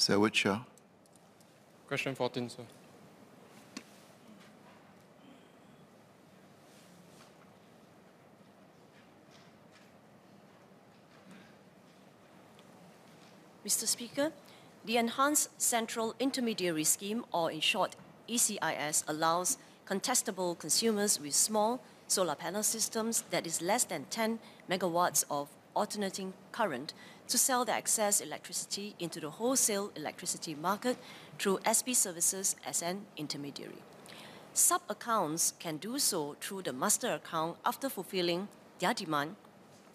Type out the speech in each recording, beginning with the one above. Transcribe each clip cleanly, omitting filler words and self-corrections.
Mr. Edward Chia. Question 14, sir. Mr. Speaker, the Enhanced Central Intermediary Scheme, or in short, ECIS, allows contestable consumers with small solar panel systems that is less than 10 megawatts of alternating current to sell their excess electricity into the wholesale electricity market through SP services as an intermediary. Sub-accounts can do so through the master account after fulfilling their demand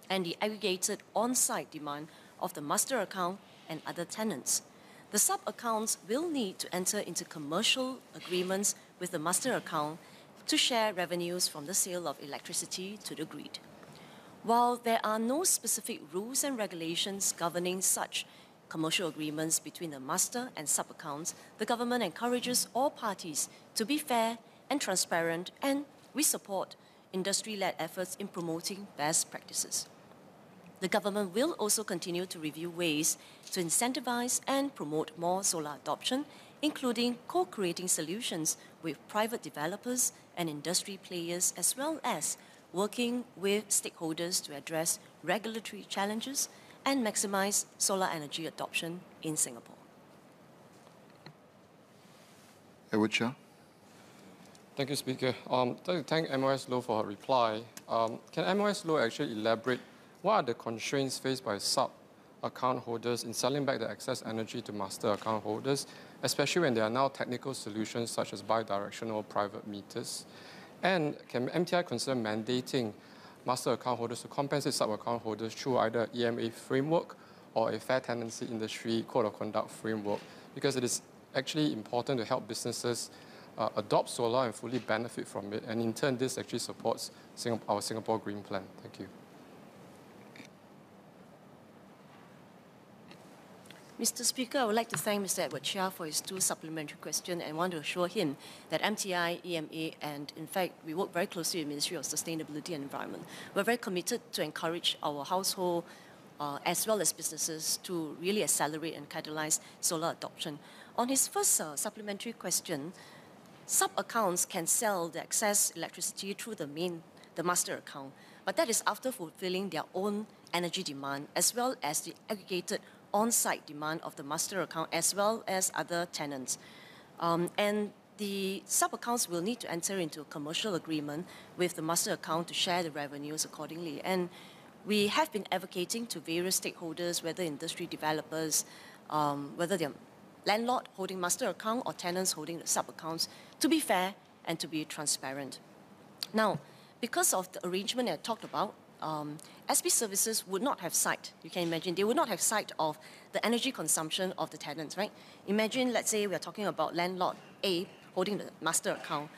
and the aggregated on-site demand of the master account and other tenants. The sub-accounts will need to enter into commercial agreements with the master account to share revenues from the sale of electricity to the grid. While there are no specific rules and regulations governing such commercial agreements between the master and sub-accounts, the government encourages all parties to be fair and transparent, and we support industry-led efforts in promoting best practices. The government will also continue to review ways to incentivize and promote more solar adoption, including co-creating solutions with private developers and industry players, as well as working with stakeholders to address regulatory challenges and maximize solar energy adoption in Singapore. Edward Chia. Thank you, Speaker. I'd like to thank MOS Low for her reply. Can MOS Low actually elaborate what are the constraints faced by sub-account holders in selling back the excess energy to master account holders, especially when there are now technical solutions such as bidirectional private meters? And can MTI consider mandating master account holders to compensate sub-account holders through either EMA framework or a fair tenancy industry code of conduct framework? Because it is actually important to help businesses adopt solar and fully benefit from it. And in turn, this actually supports our Singapore Green Plan. Thank you. Mr. Speaker, I would like to thank Mr. Edward Chia for his two supplementary questions and want to assure him that MTI, EMA, and in fact, we work very closely with the Ministry of Sustainability and Environment. We're very committed to encourage our household as well as businesses to really accelerate and catalyze solar adoption. On his first supplementary question, sub-accounts can sell the excess electricity through the master account, but that is after fulfilling their own energy demand as well as the aggregated on-site demand of the master account as well as other tenants. And the sub-accounts will need to enter into a commercial agreement with the master account to share the revenues accordingly. And we have been advocating to various stakeholders, whether industry developers, whether they're landlord holding master account or tenants holding the sub-accounts, to be fair and to be transparent. Now, because of the arrangement I talked about, SP services would not have sight. You can imagine, they would not have sight of the energy consumption of the tenants, right? Imagine, let's say we're talking about landlord A holding the master account,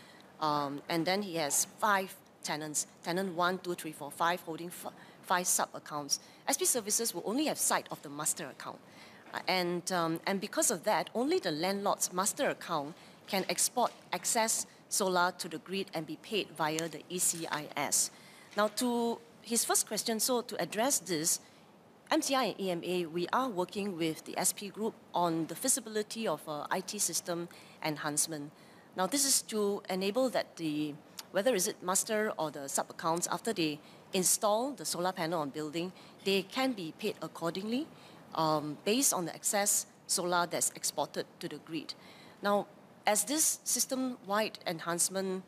and then he has 5 tenants, tenant 1, 2, 3, 4, 5, holding 5 sub-accounts. SP services will only have sight of the master account. And because of that, only the landlord's master account can export excess solar to the grid and be paid via the ECIS. Now, to his first question, so to address this, MTI and EMA, we are working with the SP Group on the feasibility of IT system enhancement. Now, this is to enable that whether is it master or the sub-accounts, after they install the solar panel on building, they can be paid accordingly based on the excess solar that's exported to the grid. Now, as this system-wide enhancement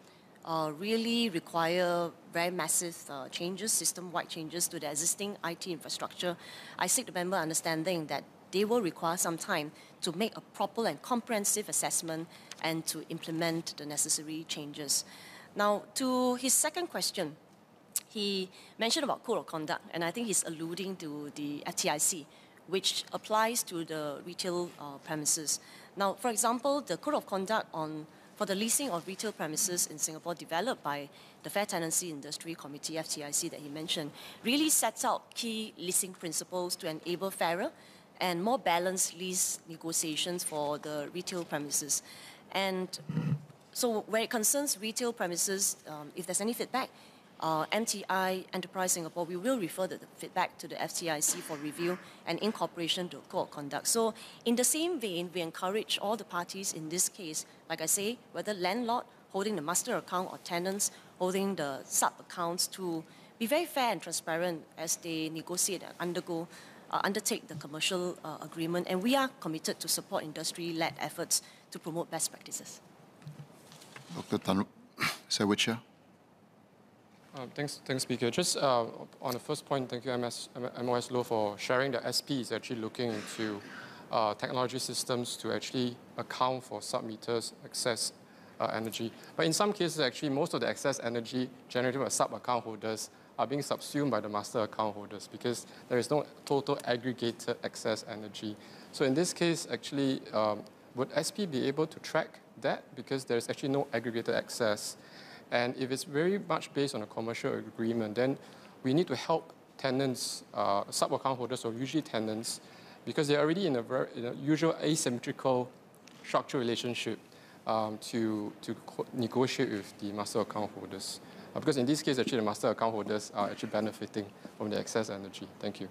really require very massive changes, system-wide changes to the existing IT infrastructure, I seek the member understanding that they will require some time to make a proper and comprehensive assessment and to implement the necessary changes. Now, to his second question, he mentioned about code of conduct, and I think he's alluding to the FTIC, which applies to the retail premises. Now, for example, the code of conduct for the leasing of retail premises in Singapore, developed by the Fair Tenancy Industry Committee, FTIC, that he mentioned, really sets out key leasing principles to enable fairer and more balanced lease negotiations for the retail premises. And so where it concerns retail premises, if there's any feedback, MTI Enterprise Singapore, we will refer the feedback to the FCIC for review and incorporation to code of conduct. So in the same vein, we encourage all the parties in this case, like I say, whether landlord holding the master account or tenants holding the sub-accounts, to be very fair and transparent as they negotiate and undertake the commercial agreement. And we are committed to support industry-led efforts to promote best practices. Dr. Tan, Whitshire. Thanks, Speaker. Just on the first point, thank you, MOS Law, for sharing that SP is actually looking into technology systems to actually account for sub-meters excess energy. But in some cases, actually, most of the excess energy generated by sub-account holders are being subsumed by the master account holders because there is no total aggregated excess energy. So in this case, actually, would SP be able to track that? Because there's actually no aggregated excess. And if it's very much based on a commercial agreement, then we need to help tenants, sub-account holders, or usually tenants, because they're already in a usual asymmetrical structural relationship to negotiate with the master account holders. Because in this case, actually, the master account holders are actually benefiting from the excess energy. Thank you.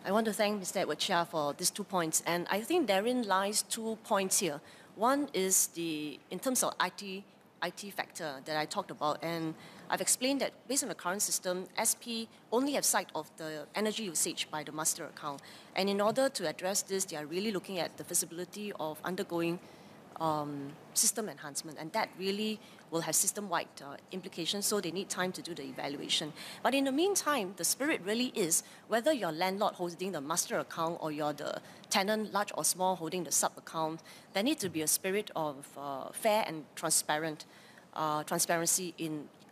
I want to thank Mr. Edward Chia for these 2 points. And I think therein lies 2 points here. One is in terms of IT factor that I talked about, and I've explained that based on the current system, SP only have sight of the energy usage by the master account. And in order to address this, they are really looking at the feasibility of undergoing system enhancement, and that really will have system-wide implications, so they need time to do the evaluation. But in the meantime, the spirit really is, whether you're landlord holding the master account or you're the tenant, large or small, holding the sub-account, there needs to be a spirit of fair and transparency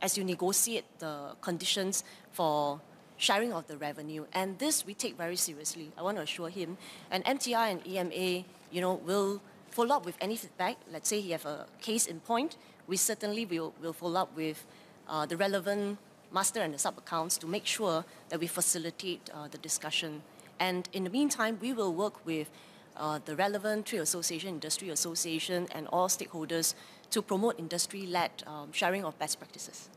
as you negotiate the conditions for sharing of the revenue. And this we take very seriously. I want to assure him. And MTI and EMA, will follow up with any feedback. Let's say he have a case in point, we certainly will follow up with the relevant master and the sub-accounts to make sure that we facilitate the discussion. And in the meantime, we will work with the relevant trade association, industry association, and all stakeholders to promote industry-led sharing of best practices.